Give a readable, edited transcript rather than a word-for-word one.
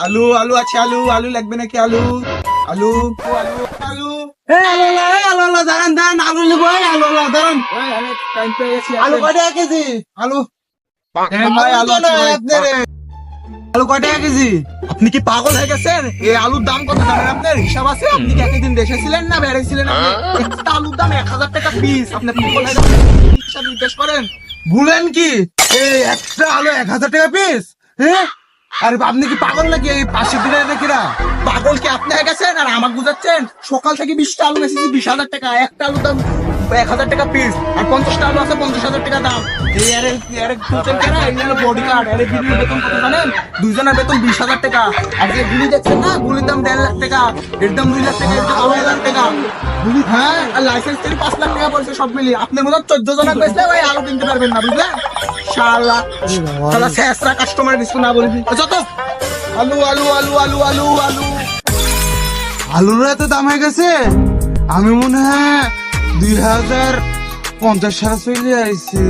আলু আলু আছে, আলু আলু লাগবে নাকি? আলু আলু আলু আলু আলু দাঁড়ান দাঁড়ান, আলু নেবো, আলু দাঁড়ান। ওই, আমি টাইম পেয়ে গেছি। আলু কয় টাকা কেজি? আলু ভাই, আলু আছে ভাই। আলু কয় টাকা কেজি? আপনি কি পাগল হয়ে গেছেন? এই আলুর দাম কত জানেন? আপনার হিসাব আছে? আপনি কি একদিন দেশে ছিলেন না বাইরে ছিলেন? একটা আলুর দাম 1000 টাকা পিস। আপনি পাগল হয়ে গেছেন? হিসাব জিজ্ঞেস করেন। ভুলেন কি? এই একটা আলু 1000 টাকা পিস? হ্যাঁ, আরে আপনি কি পাগল নাকি? এই পাশে দিলে নাকিরা পাগল কি আপনি হয়ে গেছেন আর আমাকে বুঝাচ্ছেন? সকাল থেকে 20টা আলু বেশি, 20,000 টাকা। একটা আলুর দাম 1000 টাকা পিস, আর 50টা আলু আছে 50,000 টাকা দাম। এই আরে খুঁজছেন কেন? এই হলো বডি গার্ড। আরে বিলির বেতন কত জানেন? দুইজনের বেতন 20,000 টাকা। আর যে গুলি দেখছেন না, গুলির দাম 1.5 লাখ টাকা, এর দাম 2 লাখ টাকা, এর দাম 2.5 লাখ টাকা। গুলি, হ্যাঁ, আর লাইসেন্স থেকে 5 লাখ টাকা পড়ছে সব মিলিয়ে। আপনার মতো 14 জনের বেচলে ভাই আলু কিনতে পারবেন না, বুঝলেন? শালা শালা শেষরা কাস্টমার ডিসকাউন্ট না বলে দিই। যত আলু আলু আলু আলু আলু আলু আলুর এত দাম হয়ে গেছে। আমি মনে হয় 2050 সালে চলে আইছি।